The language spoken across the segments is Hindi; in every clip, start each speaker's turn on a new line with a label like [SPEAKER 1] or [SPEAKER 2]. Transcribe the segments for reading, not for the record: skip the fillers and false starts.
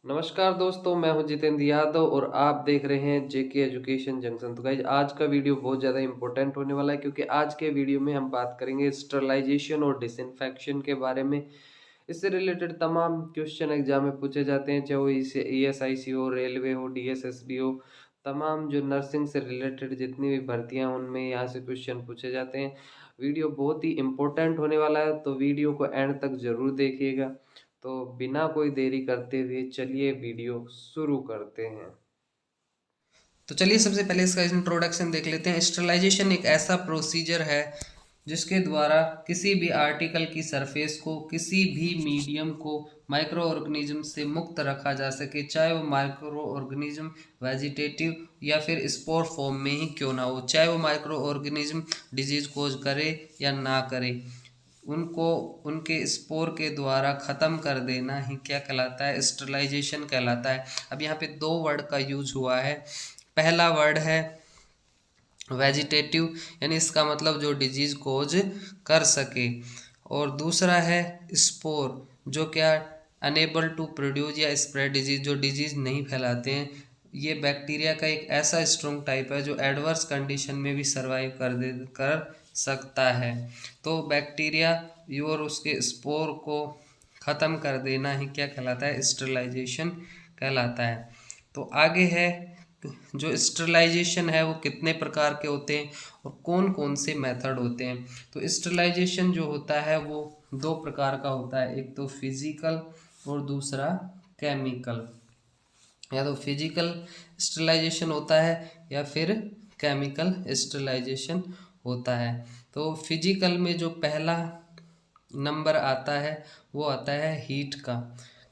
[SPEAKER 1] नमस्कार दोस्तों, मैं हूं जितेंद्र यादव और आप देख रहे हैं जेके एजुकेशन जंक्शन। तो गाइज आज का वीडियो बहुत ज़्यादा इंपॉर्टेंट होने वाला है क्योंकि आज के वीडियो में हम बात करेंगे स्टरलाइजेशन और डिसइंफेक्शन के बारे में। इससे रिलेटेड तमाम क्वेश्चन एग्जाम में पूछे जाते हैं, चाहे वो ESIC हो, रेलवे हो, DSSB हो। तमाम जो नर्सिंग से रिलेटेड जितनी भी भर्तियाँ उनमें यहाँ से क्वेश्चन पूछे जाते हैं। वीडियो बहुत ही इंपॉर्टेंट होने वाला है, तो वीडियो को एंड तक ज़रूर देखिएगा। तो बिना कोई देरी करते हुए चलिए वीडियो शुरू करते हैं।
[SPEAKER 2] तो चलिए सबसे पहले इसका इंट्रोडक्शन देख लेते हैं। स्टरलाइजेशन एक ऐसा प्रोसीजर है जिसके द्वारा किसी भी आर्टिकल की सरफेस को, किसी भी मीडियम को माइक्रो ऑर्गेनिज्म से मुक्त रखा जा सके, चाहे वो माइक्रो ऑर्गेनिज्म वेजिटेटिव या फिर स्पोर फॉर्म में ही क्यों ना हो, चाहे वो माइक्रो ऑर्गेनिज्म डिजीज कोज करे या ना करे, उनको उनके स्पोर के द्वारा ख़त्म कर देना ही क्या कहलाता है, स्टरलाइजेशन कहलाता है। अब यहाँ पे दो वर्ड का यूज हुआ है। पहला वर्ड है वेजिटेटिव, यानी इसका मतलब जो डिजीज कोज कर सके, और दूसरा है स्पोर, जो क्या अनेबल टू प्रोड्यूस या स्प्रेड डिजीज, जो डिजीज नहीं फैलाते हैं। ये बैक्टीरिया का एक ऐसा स्ट्रॉन्ग टाइप है जो एडवर्स कंडीशन में भी सर्वाइव कर सकता है। तो बैक्टीरिया और उसके स्पोर को ख़त्म कर देना ही क्या कहलाता है, स्टरलाइजेशन कहलाता है। तो आगे है जो स्टरलाइजेशन है वो कितने प्रकार के होते हैं और कौन कौन से मेथड होते हैं। तो स्टरलाइजेशन जो होता है वो दो प्रकार का होता है, एक तो फिजिकल और दूसरा केमिकल। या तो फिजिकल स्टरलाइजेशन होता है या फिर केमिकल स्टरलाइजेशन होता है। तो फिजिकल में जो पहला नंबर आता है वो आता है हीट का।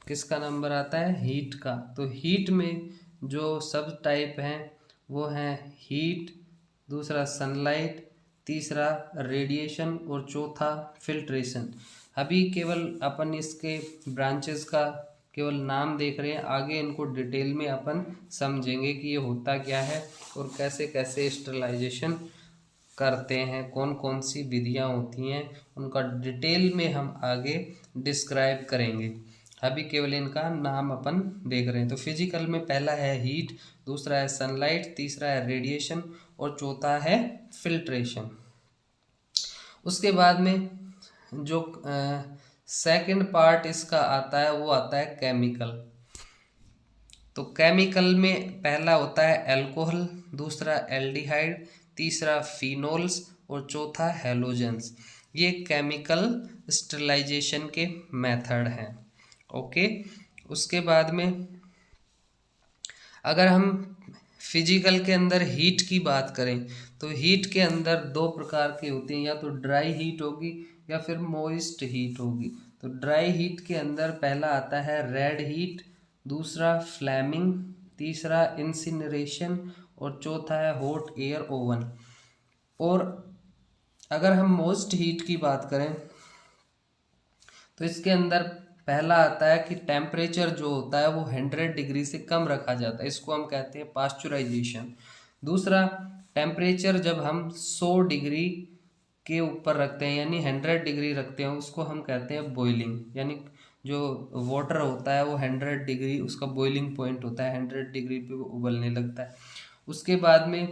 [SPEAKER 2] किसका नंबर आता है, हीट का। तो हीट में जो सब टाइप हैं वो हैं हीट, दूसरा सनलाइट, तीसरा रेडिएशन और चौथा फिल्ट्रेशन। अभी केवल अपन इसके ब्रांचेस का केवल नाम देख रहे हैं, आगे इनको डिटेल में अपन समझेंगे कि ये होता क्या है और कैसे कैसे स्टरलाइजेशन करते हैं, कौन कौन सी विधियां होती हैं, उनका डिटेल में हम आगे डिस्क्राइब करेंगे। अभी केवल इनका नाम अपन देख रहे हैं। तो फिजिकल में पहला है हीट, दूसरा है सनलाइट, तीसरा है रेडिएशन और चौथा है फिल्ट्रेशन। उसके बाद में जो सेकंड पार्ट इसका आता है वो आता है केमिकल। तो केमिकल में पहला होता है अल्कोहल, दूसरा एल्डिहाइड, तीसरा फिनोल्स और चौथा हेलोजेंस। ये केमिकल स्टरलाइजेशन के मेथड हैं। ओके, उसके बाद में अगर हम फिजिकल के अंदर हीट की बात करें तो हीट के अंदर दो प्रकार की होती हैं, या तो ड्राई हीट होगी या फिर मॉइस्ट हीट होगी। तो ड्राई हीट के अंदर पहला आता है रेड हीट, दूसरा फ्लैमिंग, तीसरा इंसिनरेशन और चौथा है हॉट एयर ओवन। और अगर हम मोस्ट हीट की बात करें तो इसके अंदर पहला आता है कि टेम्परेचर जो होता है वो 100 डिग्री से कम रखा जाता है, इसको हम कहते हैं पास्चुराइजेशन। दूसरा, टेम्परेचर जब हम 100 डिग्री के ऊपर रखते हैं यानी 100 डिग्री रखते हैं, उसको हम कहते हैं बॉइलिंग। यानी जो वाटर होता है वो 100 डिग्री उसका बॉइलिंग पॉइंट होता है, 100 डिग्री पे वो उबलने लगता है। उसके बाद में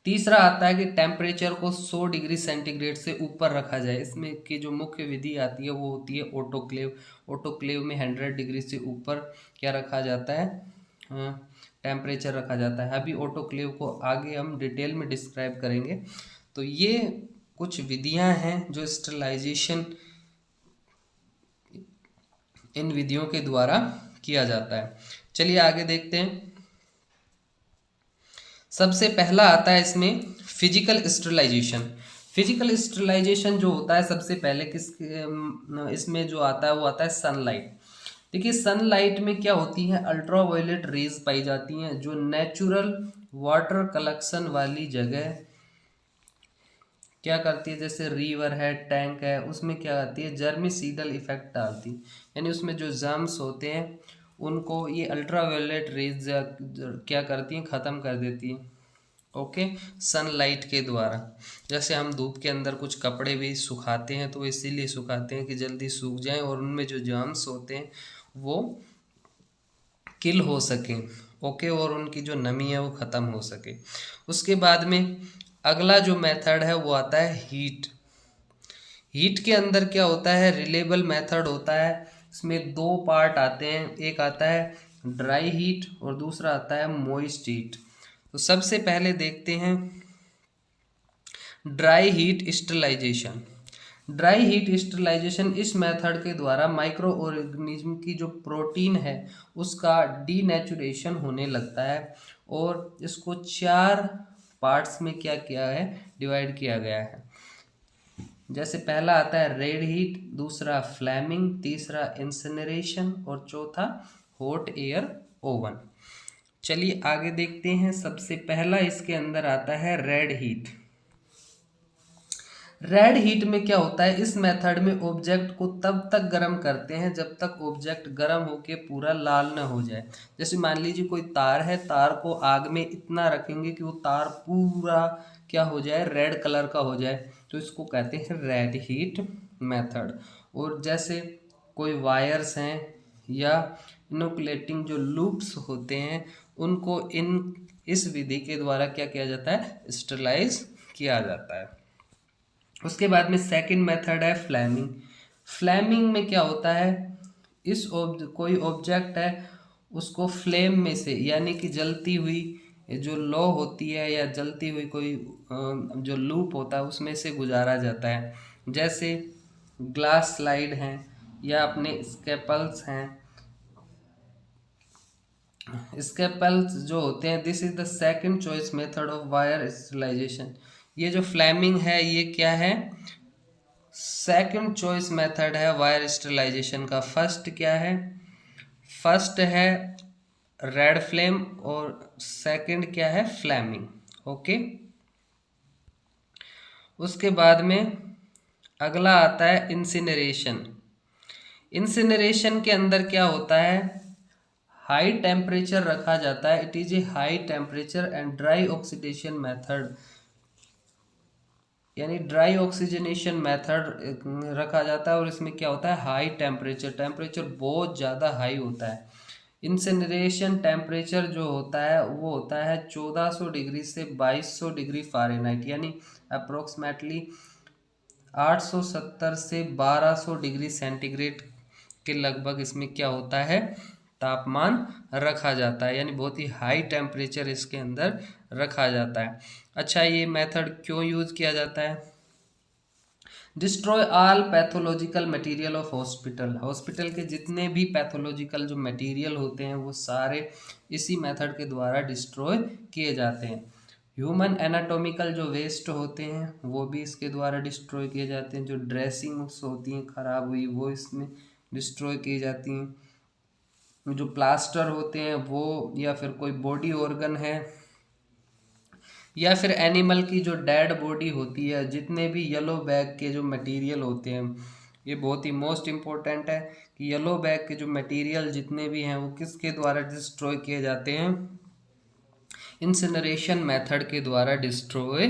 [SPEAKER 2] तीसरा आता है कि टेम्परेचर को 100 डिग्री सेंटीग्रेड से ऊपर रखा जाए। इसमें की जो मुख्य विधि आती है वो होती है ऑटोक्लेव। ऑटोक्लेव में 100 डिग्री से ऊपर क्या रखा जाता है, टेम्परेचर रखा जाता है। अभी ऑटोक्लेव को आगे हम डिटेल में डिस्क्राइब करेंगे। तो ये कुछ विधियां हैं जो स्टरलाइजेशन इन विधियों के द्वारा किया जाता है। चलिए आगे देखते हैं। सबसे पहला आता है इसमें फिजिकल स्टरलाइजेशन। फिजिकल स्टरलाइजेशन जो होता है सबसे पहले इसमें जो आता है वो आता है सनलाइट। देखिए सनलाइट में क्या होती है, अल्ट्रावायलेट रेज पाई जाती हैं जो नेचुरल वाटर कलेक्शन वाली जगह क्या करती है, जैसे रिवर है, टैंक है, उसमें क्या आती है, जर्मिसीडल इफेक्ट डालती है। यानी उसमें जो जर्म्स होते हैं उनको ये अल्ट्रावायलेट रेज क्या करती हैं, ख़त्म कर देती हैं। ओके, सनलाइट के द्वारा। जैसे हम धूप के अंदर कुछ कपड़े भी सुखाते हैं तो इसीलिए सुखाते हैं कि जल्दी सूख जाएं और उनमें जो जर्म्स होते हैं वो किल हो सके, ओके, और उनकी जो नमी है वो ख़त्म हो सके। उसके बाद में अगला जो मेथड है वो आता है हीट। हीट के अंदर क्या होता है, रिलेबल मेथड होता है। इसमें दो पार्ट आते हैं, एक आता है ड्राई हीट और दूसरा आता है मॉइस्ट हीट। तो सबसे पहले देखते हैं dry heat sterilization. Dry heat sterilization इस मेथड के द्वारा माइक्रो ऑर्गेनिज्म की जो प्रोटीन है उसका डीनेचुरेशन होने लगता है और इसको 4 पार्ट्स में क्या किया है, डिवाइड किया गया है। जैसे पहला आता है रेड हीट, दूसरा फ्लेमिंग, तीसरा इंसिनरेशन और चौथा हॉट एयर ओवन। चलिए आगे देखते हैं। सबसे पहला इसके अंदर आता है रेड हीट। रेड हीट में क्या होता है, इस मेथड में ऑब्जेक्ट को तब तक गर्म करते हैं जब तक ऑब्जेक्ट गर्म होके पूरा लाल न हो जाए। जैसे मान लीजिए कोई तार है, तार को आग में इतना रखेंगे कि वो तार पूरा क्या हो जाए, रेड कलर का हो जाए, तो इसको कहते हैं रेड हीट मेथड। और जैसे कोई वायर्स हैं या इनोकुलेटिंग जो लूप्स होते हैं उनको इस विधि के द्वारा क्या किया जाता है, स्टरलाइज किया जाता है। उसके बाद में सेकंड मेथड है फ्लेमिंग। फ्लेमिंग में क्या होता है, कोई ऑब्जेक्ट है उसको फ्लेम में से यानी कि जलती हुई जो लौ होती है या जलती हुई कोई जो लूप होता है उसमें से गुजारा जाता है। जैसे ग्लास स्लाइड हैं या अपने स्केपल्स हैं। स्केपल्स जो होते हैं, this is the second choice method of wire sterilization. ये जो फ्लेमिंग है ये क्या है, सेकंड चॉइस मेथड है वायर स्टरलाइजेशन का। फर्स्ट क्या है, फर्स्ट है रेड फ्लेम और सेकंड क्या है, फ्लेमिंग। ओके, उसके बाद में अगला आता है इंसिनरेशन। इंसिनरेशन के अंदर क्या होता है, हाई टेम्परेचर रखा जाता है। It is a high temperature and dry oxidation method, यानी ड्राई ऑक्सीजनेशन मेथड रखा जाता है और इसमें क्या होता है, हाई टेम्परेचर बहुत ज़्यादा हाई होता है। इंसिनरेशन टेम्परेचर जो होता है वो होता है 1400 डिग्री से 2200 डिग्री फ़ारेनहाइट, यानी अप्रोक्सीमेटली 870 से 1200 डिग्री सेंटीग्रेड के लगभग इसमें क्या होता है, तापमान रखा जाता है, यानी बहुत ही हाई टेम्परेचर इसके अंदर रखा जाता है। अच्छा, ये मेथड क्यों यूज़ किया जाता है, destroy all pathological material of hospital के जितने भी पैथोलॉजिकल जो मटेरियल होते हैं वो सारे इसी मेथड के द्वारा डिस्ट्रॉय किए जाते हैं। ह्यूमन एनाटॉमिकल जो वेस्ट होते हैं वो भी इसके द्वारा डिस्ट्रॉय किए जाते हैं। जो ड्रेसिंग्स होती हैं ख़राब हुई वो इसमें डिस्ट्रॉय की जाती हैं। जो प्लास्टर होते हैं वो, या फिर कोई बॉडी ऑर्गन है, या फिर एनिमल की जो डेड बॉडी होती है, जितने भी येलो बैग के जो मटेरियल होते हैं, ये बहुत ही मोस्ट इम्पोर्टेंट है कि येलो बैग के जो मटेरियल जितने भी हैं वो किसके द्वारा डिस्ट्रॉय किए जाते हैं, इंसिनरेशन मेथड के द्वारा डिस्ट्रॉय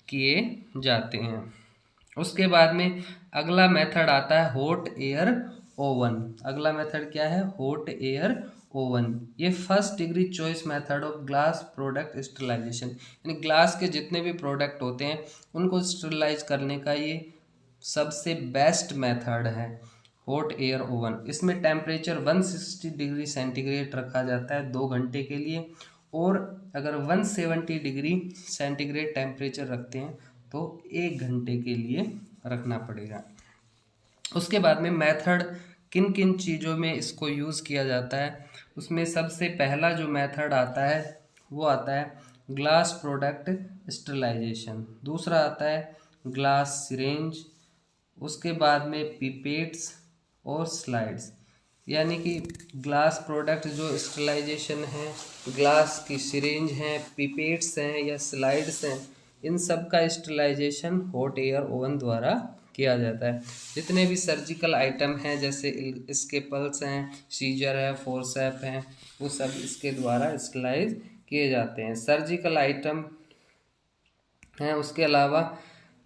[SPEAKER 2] किए जाते हैं। उसके बाद में अगला मेथड आता है हॉट एयर ओवन। अगला मेथड क्या है, हॉट एयर ओवन। ये first degree choice method of glass product sterilization, यानी ग्लास के जितने भी प्रोडक्ट होते हैं उनको स्टरलाइज करने का ये सबसे बेस्ट मेथड है, हॉट एयर ओवन। इसमें टेम्परेचर 160 डिग्री सेंटीग्रेड रखा जाता है 2 घंटे के लिए, और अगर 170 डिग्री सेंटीग्रेड टेम्परेचर रखते हैं तो 1 घंटे के लिए रखना पड़ेगा। उसके बाद में मेथड किन किन चीज़ों में इसको यूज़ किया जाता है, उसमें सबसे पहला जो मेथड आता है वो आता है ग्लास प्रोडक्ट स्टरलाइजेशन। दूसरा आता है ग्लास सिरेंज। उसके बाद में पिपेट्स और स्लाइड्स, यानी कि ग्लास प्रोडक्ट जो स्टरलाइजेशन है, ग्लास की सिरेंज हैं, पिपेट्स हैं या स्लाइड्स हैं, इन सब का स्टरलाइजेशन हॉट एयर ओवन द्वारा किया जाता है। जितने भी सर्जिकल आइटम हैं जैसे स्केपल्स हैं, सीजर है, फोर्सेप हैं, वो सब इसके द्वारा स्टरलाइज किए जाते हैं। सर्जिकल आइटम हैं, उसके अलावा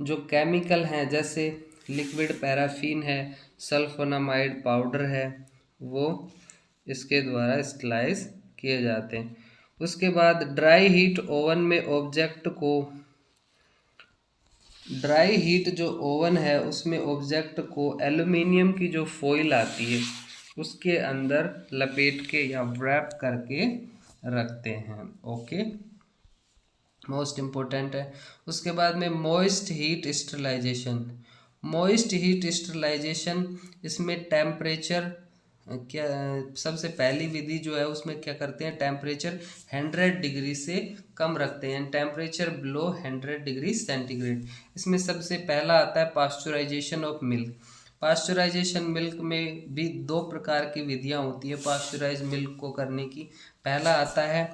[SPEAKER 2] जो केमिकल हैं जैसे लिक्विड पैराफिन है, सल्फोनामाइड पाउडर है, वो इसके द्वारा स्टरलाइज किए जाते हैं। उसके बाद ड्राई हीट ओवन में ऑब्जेक्ट को, ड्राई हीट जो ओवन है उसमें ऑब्जेक्ट को एल्युमिनियम की जो फॉइल आती है उसके अंदर लपेट के या व्रैप करके रखते हैं। ओके, मोस्ट इम्पोर्टेंट है। उसके बाद में moist heat sterilization. Moist heat sterilization, इसमें टेम्परेचर क्या, सबसे पहली विधि जो है उसमें क्या करते हैं, टेम्परेचर 100 डिग्री से कम रखते हैं, टेम्परेचर बिलो 100 डिग्री सेंटीग्रेड। इसमें सबसे पहला आता है pasteurisation of milk. Pasteurisation milk में भी 2 प्रकार की विधियां होती है पास्चुराइज मिल्क को करने की। पहला आता है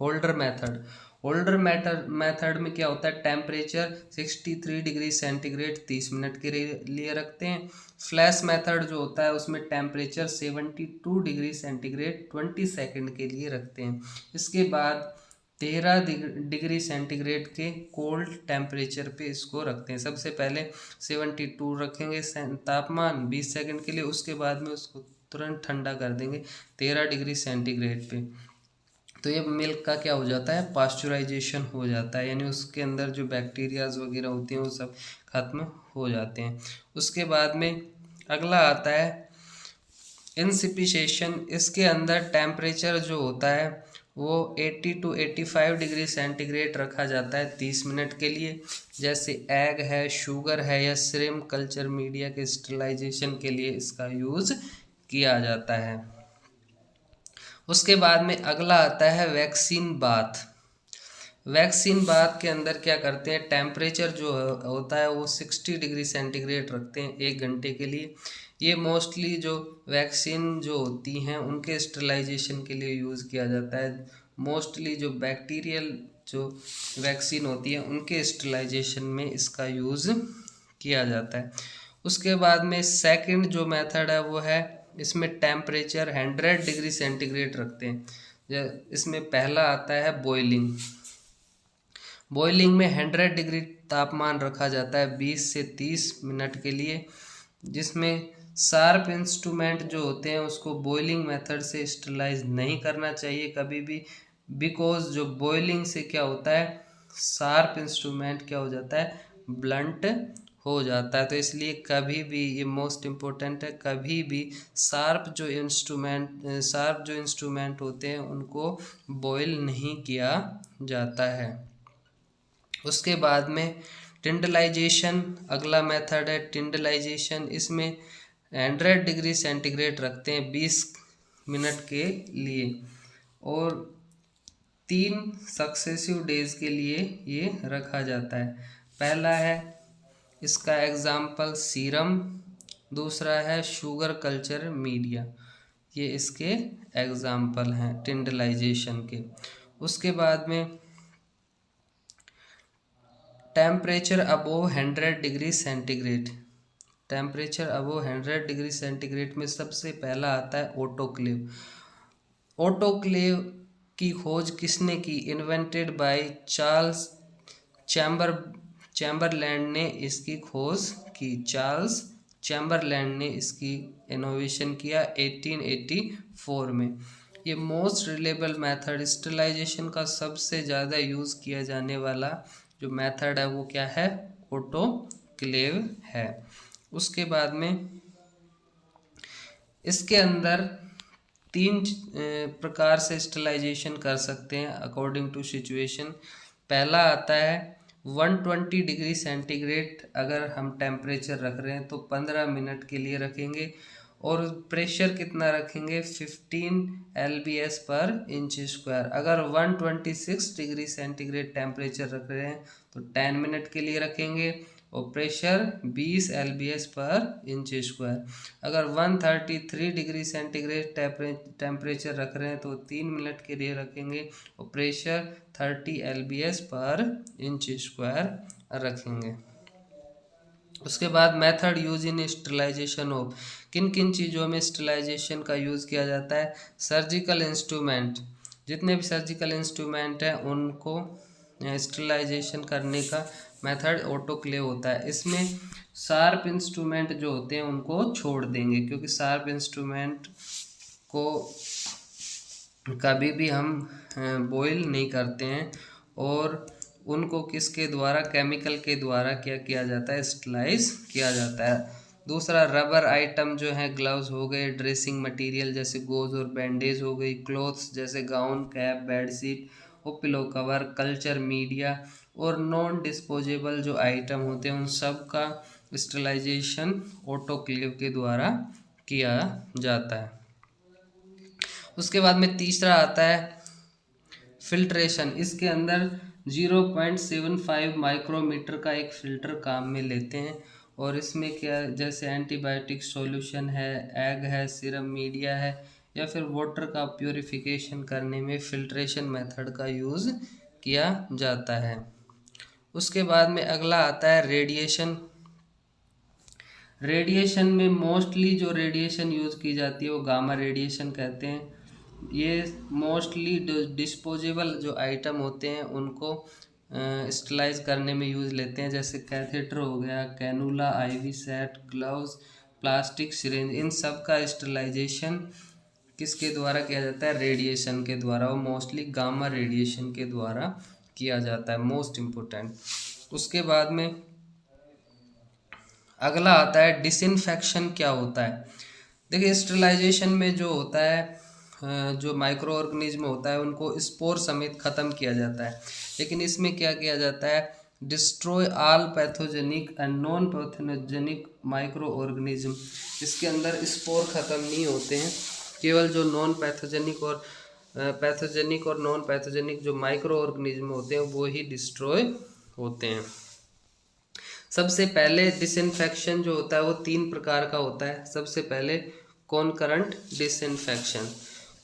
[SPEAKER 2] होल्डर मेथड। होल्डर मेथड में क्या होता है, टेम्परेचर 63 डिग्री सेंटीग्रेड 30 मिनट के लिए रखते हैं। फ्लैश मेथड जो होता है उसमें टेम्परेचर 72 डिग्री सेंटीग्रेड 20 सेकंड के लिए रखते हैं। इसके बाद 13 डिग्री सेंटीग्रेड के कोल्ड टेम्परेचर पे इसको रखते हैं। सबसे पहले 72 रखेंगे तापमान 20 सेकंड के लिए, उसके बाद में उसको तुरंत ठंडा कर देंगे 13 डिग्री सेंटीग्रेड पे। तो ये मिल्क का क्या हो जाता है, पास्चुराइजेशन हो जाता है, यानी उसके अंदर जो बैक्टीरियाज वगैरह होती हैं वो सब खत्म हो जाते हैं। उसके बाद में अगला आता है इंसिपिशेशन। इसके अंदर टेम्परेचर जो होता है वो 80 टू 85 डिग्री सेंटीग्रेड रखा जाता है 30 मिनट के लिए। जैसे एग है, शुगर है या श्रिम्प कल्चर मीडिया के स्टरलाइजेशन के लिए इसका यूज़ किया जाता है। उसके बाद में अगला आता है वैक्सीन बाथ। वैक्सीन बाथ के अंदर क्या करते हैं, टेम्परेचर जो होता है वो 60 डिग्री सेंटीग्रेड रखते हैं 1 घंटे के लिए। ये मोस्टली जो वैक्सीन जो होती हैं उनके स्टरलाइजेशन के लिए यूज़ किया जाता है। मोस्टली जो बैक्टीरियल जो वैक्सीन होती है उनके स्टरलाइजेशन में इसका यूज़ किया जाता है। उसके बाद में सेकंड जो मेथड है वो है, इसमें टेम्परेचर 100 डिग्री सेंटीग्रेड रखते हैं। इसमें पहला आता है बॉइलिंग। बॉइलिंग में 100 डिग्री तापमान रखा जाता है 20 से 30 मिनट के लिए, जिसमें शार्प इंस्ट्रूमेंट जो होते हैं उसको बॉइलिंग मेथड से स्टरलाइज नहीं करना चाहिए कभी भी, बिकॉज जो बॉइलिंग से क्या होता है, शार्प इंस्ट्रूमेंट क्या हो जाता है, ब्लंट हो जाता है। तो इसलिए कभी भी, ये मोस्ट इम्पोर्टेंट है, कभी भी शार्प जो इंस्ट्रूमेंट होते हैं उनको बॉयल नहीं किया जाता है। उसके बाद में टिंडलाइजेशन अगला मेथड है। टिंडलाइजेशन, इसमें 100 डिग्री सेंटीग्रेड रखते हैं 20 मिनट के लिए और 3 सक्सेसिव डेज के लिए ये रखा जाता है। पहला है इसका एग्जाम्पल सीरम, दूसरा है शुगर कल्चर मीडिया, ये इसके एग्जाम्पल हैं टिंडलाइजेशन के। उसके बाद में temperature above 100 degree centigrade. Temperature above 100 degree centigrade में सबसे पहला आता है ऑटोक्लेव। ऑटोक्लेव की खोज किसने की, इन्वेंटेड बाय चार्ल्स चैम्बरलैंड ने इसकी खोज की। चार्ल्स चैम्बरलैंड ने इसकी इनोवेशन किया 1884 में। ये मोस्ट रिलेबल मेथड, स्टरलाइजेशन का सबसे ज़्यादा यूज़ किया जाने वाला जो मेथड है वो क्या है, ऑटोक्लेव है। उसके बाद में इसके अंदर 3 प्रकार से स्टरलाइजेशन कर सकते हैं अकॉर्डिंग टू सिचुएशन। पहला आता है 120 डिग्री सेंटीग्रेड, अगर हम टेम्परेचर रख रहे हैं तो 15 मिनट के लिए रखेंगे और प्रेशर कितना रखेंगे, 15 lbs पर इंच स्क्वायर। अगर 126 डिग्री सेंटीग्रेड टेम्परेचर रख रहे हैं तो 10 मिनट के लिए रखेंगे और प्रेशर 20 lbs पर इंच स्क्वायर। अगर 133 डिग्री सेंटीग्रेड टेम्परेचर रख रहे हैं तो 3 मिनट के लिए रखेंगे और प्रेशर 30 lbs पर इंच स्क्वायर रखेंगे। उसके बाद method use in sterilization of, किन किन चीज़ों में स्टरलाइजेशन का यूज़ किया जाता है, सर्जिकल इंस्ट्रूमेंट, जितने भी सर्जिकल इंस्ट्रूमेंट हैं उनको स्टरलाइजेशन करने का मेथड ऑटोक्लेव होता है। इसमें शार्प इंस्ट्रूमेंट जो होते हैं उनको छोड़ देंगे, क्योंकि शार्प इंस्ट्रूमेंट को कभी भी हम बॉईल नहीं करते हैं, और उनको किसके द्वारा, केमिकल के द्वारा क्या किया जाता है, स्टरलाइज किया जाता है। दूसरा, रबर आइटम जो है, ग्लव्स हो गए, ड्रेसिंग मटेरियल जैसे गोज और बैंडेज हो गई, क्लोथ्स जैसे गाउन, कैप, बेडशीट और पिलो कवर, कल्चर मीडिया और नॉन डिस्पोजेबल जो आइटम होते हैं उन सब का स्टरलाइजेशन ऑटोक्लेव के द्वारा किया जाता है। उसके बाद में तीसरा आता है फिल्ट्रेशन। इसके अंदर 0.75 माइक्रोमीटर का एक फ़िल्टर काम में लेते हैं, और इसमें क्या, जैसे एंटीबायोटिक सॉल्यूशन है, एग है, सीरम मीडिया है, या फिर वाटर का प्योरिफिकेशन करने में फिल्ट्रेशन मेथड का यूज़ किया जाता है। उसके बाद में अगला आता है रेडिएशन। रेडिएशन में मोस्टली जो रेडिएशन यूज़ की जाती है वो गामा रेडिएशन कहते हैं। ये मोस्टली डिस्पोजेबल जो आइटम होते हैं उनको स्टरलाइज करने में यूज़ लेते हैं, जैसे कैथेटर हो गया, cannula, IV set, gloves, plastic syringe, इन सब का स्टरलाइजेशन किसके द्वारा किया जाता है, रेडिएशन के द्वारा, और मोस्टली गामा रेडिएशन के द्वारा किया जाता है, मोस्ट इम्पोर्टेंट। उसके बाद में अगला आता है डिसइंफेक्शन। क्या होता है, देखिए स्टरलाइजेशन में जो होता है, जो माइक्रो ऑर्गेनिज्म होता है उनको स्पोर समेत ख़त्म किया जाता है, लेकिन इसमें क्या किया जाता है, destroy all pathogenic and non pathogenic micro organism. इसके अंदर स्पोर ख़त्म नहीं होते हैं, केवल जो नॉन पैथोजेनिक और पैथोजेनिक और नॉन पैथोजेनिक जो माइक्रो ऑर्गेनिज्म होते हैं वो ही डिस्ट्रॉय होते हैं। सबसे पहले डिसइंफेक्शन जो होता है वो 3 प्रकार का होता है। सबसे पहले कॉनकरेंट डिसइंफेक्शन।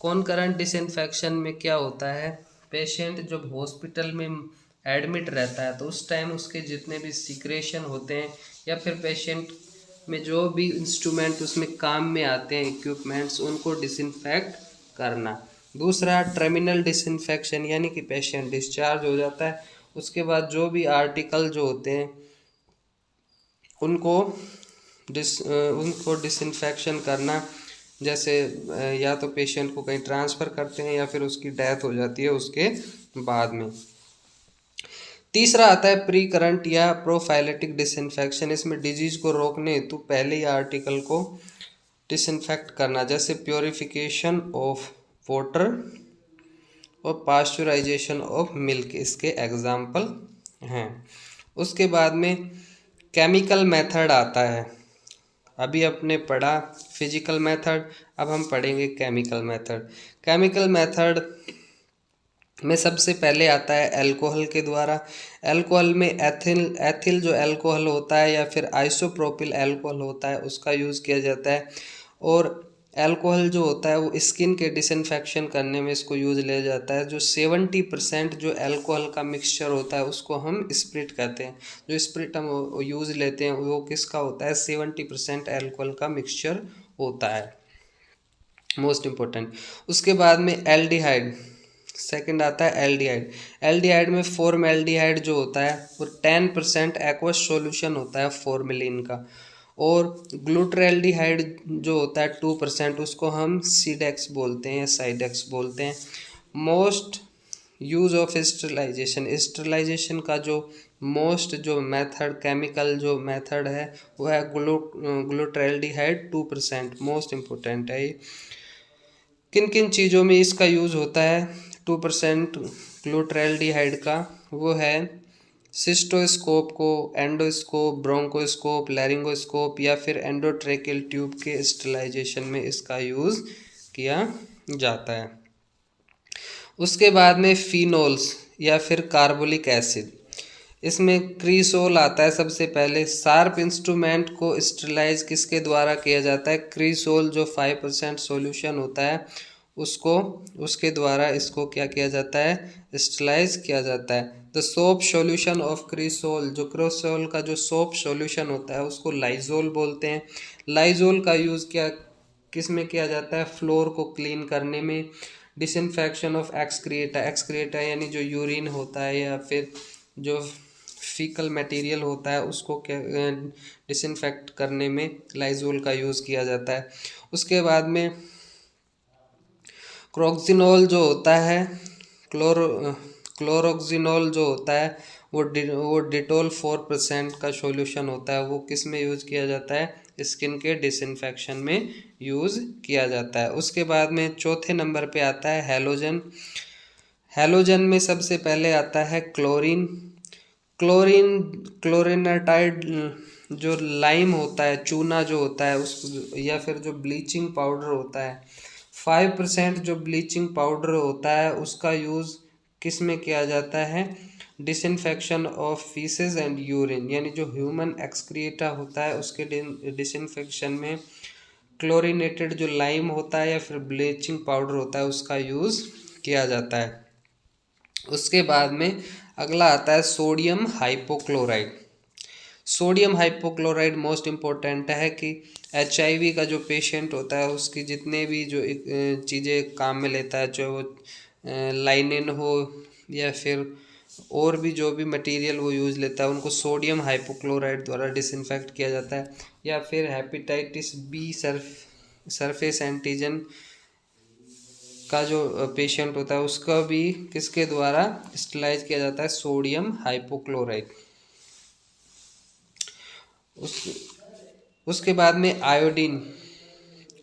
[SPEAKER 2] कॉनकरेंट डिसइंफेक्शन में क्या होता है, पेशेंट जब हॉस्पिटल में एडमिट रहता है तो उस टाइम उसके जितने भी सिक्रेशन होते हैं या फिर पेशेंट में जो भी इंस्ट्रूमेंट उसमें काम में आते हैं, इक्विपमेंट्स, उनको डिसइंफेक्ट करना। दूसरा टर्मिनल डिसइंफेक्शन, यानी कि पेशेंट डिस्चार्ज हो जाता है, उसके बाद जो भी आर्टिकल जो होते हैं उनको डिसइंफेक्शन करना, जैसे या तो पेशेंट को कहीं ट्रांसफ़र करते हैं या फिर उसकी डेथ हो जाती है उसके बाद में। तीसरा आता है प्री करंट या प्रोफाइलेटिक डिसइंफेक्शन। इसमें डिजीज़ को रोकने हेतु पहले ही आर्टिकल को डिसइंफेक्ट करना, जैसे प्योरिफिकेशन ऑफ वाटर और पास्चराइजेशन ऑफ मिल्क, इसके एग्जाम्पल हैं। उसके बाद में केमिकल मेथड आता है। अभी आपने पढ़ा फिजिकल मेथड, अब हम पढ़ेंगे केमिकल मेथड। केमिकल मेथड में सबसे पहले आता है अल्कोहल के द्वारा। अल्कोहल में एथिल जो अल्कोहल होता है या फिर आइसोप्रोपिल अल्कोहल होता है उसका यूज़ किया जाता है, और अल्कोहल जो होता है वो स्किन के डिसइंफेक्शन करने में इसको यूज़ लिया जाता है। जो 70% जो अल्कोहल का मिक्सचर होता है उसको हम स्प्रिट कहते हैं। जो स्प्रिट हम यूज़ लेते हैं वो किसका होता है, 70% अल्कोहल का मिक्सचर होता है, मोस्ट इम्पोर्टेंट। उसके बाद में एल्डिहाइड, सेकंड आता है एल्डिहाइड। एल्डिहाइड में फॉर्मल्डिहाइड जो होता है वो 10% एक्वस सॉल्यूशन होता है फॉर्मेलिन का, और ग्लूटरल्डिहाइड जो होता है 2%, उसको हम सीडेक्स बोलते हैं या साइडेक्स बोलते हैं। Most use of sterilization, sterilization का जो मोस्ट जो मेथड, केमिकल जो मेथड है वो है ग्लूटरल्डिहाइड 2%, मोस्ट इम्पोर्टेंट है ये। किन किन चीज़ों में इसका यूज़ होता है 2% ग्लूटरल्डिहाइड का, वो है सिस्टोस्कोप को, एंडोस्कोप, ब्रोंकोस्कोप, लैरिंगोस्कोप या फिर एंडोट्रेकियल ट्यूब के स्टरलाइजेशन में इसका यूज़ किया जाता है। उसके बाद में फिनोल्स या फिर कार्बोलिक एसिड, इसमें क्रीसोल आता है सबसे पहले। शार्प इंस्ट्रूमेंट को स्टरलाइज किसके द्वारा किया जाता है, क्रीसोल जो 5% सॉल्यूशन होता है उसको, उसके द्वारा इसको क्या किया जाता है, स्टरलाइज किया जाता है। द सोप सॉल्यूशन ऑफ क्रीसोल, जो क्रीसोल का जो सोप सॉल्यूशन होता है उसको लाइजोल बोलते हैं। लाइजोल का यूज़ किस में किया जाता है, फ्लोर को क्लीन करने में। डिसइंफेक्शन ऑफ एक्सक्रिएटा, एक्सक्रिएटा यानी जो यूरिन होता है या फिर जो फीकल मटेरियल होता है उसको डिसइंफेक्ट करने में लाइजोल का यूज़ किया जाता है। उसके बाद में क्रोक्सिनोल जो होता है, क्लोरोक्सिनोल जो होता है वो डिटोल 4% का सॉल्यूशन होता है। वो किस में यूज़ किया जाता है? स्किन के डिसइंफेक्शन में यूज़ किया जाता है। उसके बाद में चौथे नंबर पे आता है हैलोजन। हैलोजन में सबसे पहले आता है क्लोरीन। क्लोरिनेटाइड जो लाइम होता है, चूना जो होता है उस, या फिर जो ब्लीचिंग पाउडर होता है, 5% जो ब्लीचिंग पाउडर होता है उसका यूज़ किस में किया जाता है? Disinfection of faeces and urine, यानी जो ह्यूमन एक्सक्रीटा होता है उसके डिसइंफेक्शन में क्लोरिनेटेड जो लाइम होता है या फिर ब्लीचिंग पाउडर होता है उसका यूज़ किया जाता है। उसके बाद में अगला आता है sodium hypochloride. Sodium hypochloride most important है कि HIV का जो पेशेंट होता है उसकी जितने भी जो चीज़ें काम में लेता है, चाहे वो लाइनिन हो या फिर और भी जो भी मटेरियल वो यूज़ लेता है, उनको सोडियम हाइपोक्लोराइड द्वारा डिसइंफेक्ट किया जाता है। या फिर हेपेटाइटिस बी सरफेस एंटीजन का जो पेशेंट होता है उसका भी किसके द्वारा स्टरलाइज किया जाता है? Sodium hypochloride. उसके बाद में आयोडीन।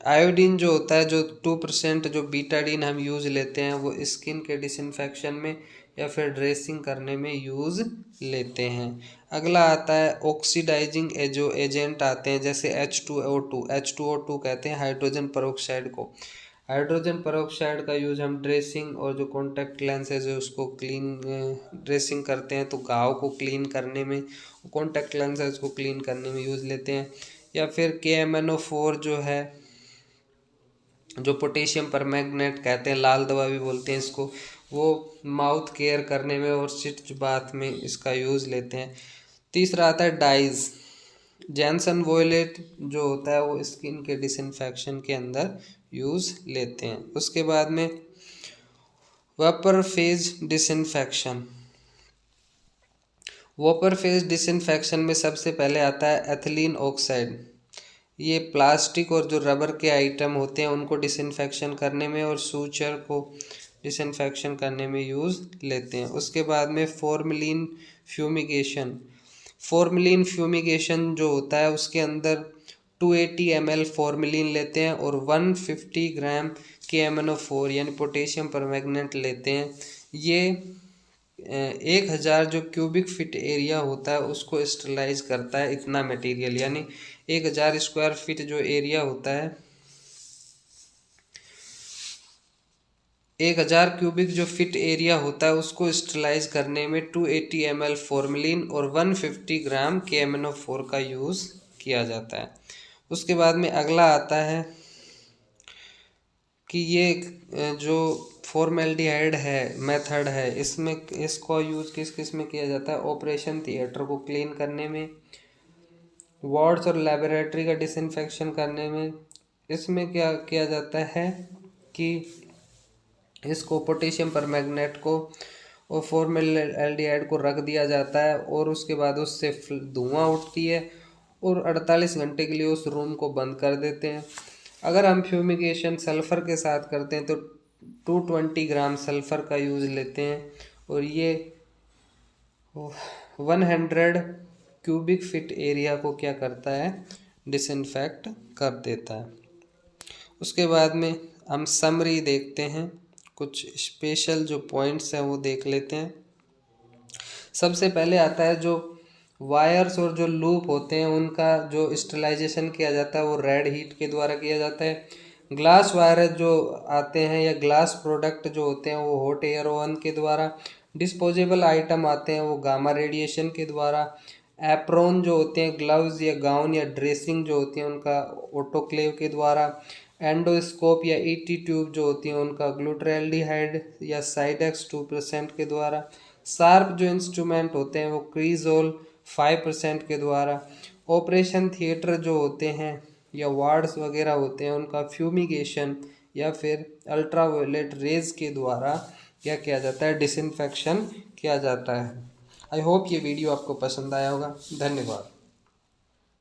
[SPEAKER 2] आयोडीन जो होता है, जो 2% जो बीटाडीन हम यूज़ लेते हैं वो स्किन के डिसइंफेक्शन में या फिर ड्रेसिंग करने में यूज़ लेते हैं। अगला आता है ऑक्सीडाइजिंग जो एजेंट आते हैं, जैसे H2O2 कहते हैं हाइड्रोजन पेरोक्साइड को। हाइड्रोजन पेरोक्साइड का यूज़ हम ड्रेसिंग और जो कॉन्टैक्ट लेंसेज है उसको क्लीन ड्रेसिंग करते हैं तो घाव को क्लीन करने में, कॉन्टैक्ट लेंसेज को क्लीन करने में यूज़ लेते हैं। या फिर KMNO4 जो है, जो पोटेशियम परमैंगनेट कहते हैं, लाल दवा भी बोलते हैं इसको, वो माउथ केयर करने में और सिट बाथ में इसका यूज़ लेते हैं। तीसरा आता है डाइज। जैनसन वॉयलेट जो होता है वो स्किन के डिसइंफेक्शन के अंदर यूज़ लेते हैं। उसके बाद में vapour phase disinfection. Vapour phase disinfection में सबसे पहले आता है एथिलीन ऑक्साइड। ये प्लास्टिक और जो रबर के आइटम होते हैं उनको डिसइंफेक्शन करने में और सूचर को डिसइंफेक्शन करने में यूज़ लेते हैं। उसके बाद में फॉर्मेलिन फ्यूमिगेशन। फॉर्मेलिन फ्यूमिगेशन जो होता है उसके अंदर 280 ml फॉर्मेलिन लेते हैं और 150 ग्राम KMNO4 यानी पोटेशियम परमैंगनेट लेते हैं। ये 1000 जो क्यूबिक फीट एरिया होता है उसको स्टरलाइज करता है, इतना मटेरियल, यानी 1000 स्क्वायर फीट जो एरिया होता है, 1000 क्यूबिक जो फीट एरिया होता है उसको स्टरलाइज करने में 280 ml फॉर्मेलिन और 150 ग्राम KMNO4 का यूज़ किया जाता है। उसके बाद में अगला आता है कि ये जो फॉर्मेल्डिहाइड है मेथड है, इसमें इसको यूज़ किस किस में किया जाता है? ऑपरेशन थिएटर को क्लीन करने में, वार्ड्स और लेबोरेटरी का डिसइंफेक्शन करने में। इसमें क्या किया जाता है कि इसको पोटेशियम परमैंगनेट को और फॉर्मेल्डिहाइड को रख दिया जाता है और उसके बाद उससे धुआं उठती है और 48 घंटे के लिए उस रूम को बंद कर देते हैं। अगर हम फ्यूमिगेशन सल्फ़र के साथ करते हैं तो 220 ग्राम सल्फ़र का यूज़ लेते हैं और ये 100 क्यूबिक फीट एरिया को क्या करता है? डिसइंफेक्ट कर देता है। उसके बाद में हम समरी देखते हैं, कुछ स्पेशल जो पॉइंट्स हैं वो देख लेते हैं। सबसे पहले आता है जो वायर्स और जो लूप होते हैं उनका जो स्टरलाइजेशन किया जाता है वो रेड हीट के द्वारा किया जाता है। ग्लास वायर जो आते हैं या ग्लास प्रोडक्ट जो होते हैं वो हॉट एयर ओवन के द्वारा। डिस्पोजेबल आइटम आते हैं वो गामा रेडिएशन के द्वारा। एप्रोन जो होते हैं, ग्लव्स या गाउन या ड्रेसिंग जो होती हैं उनका ऑटोक्लेव के द्वारा। एंडोस्कोप या ET ट्यूब जो होती हैं उनका ग्लूटरैल्डिहाइड या साइडेक्स 2% के द्वारा। शार्प जो इंस्ट्रूमेंट होते हैं वो क्रीजोल 5% के द्वारा। ऑपरेशन थिएटर जो होते हैं या वार्ड्स वगैरह होते हैं उनका फ्यूमिगेशन या फिर अल्ट्रावायलेट रेज के द्वारा क्या किया जाता है? डिसइंफेक्शन किया जाता है। आई होप ये वीडियो आपको पसंद आया होगा। धन्यवाद।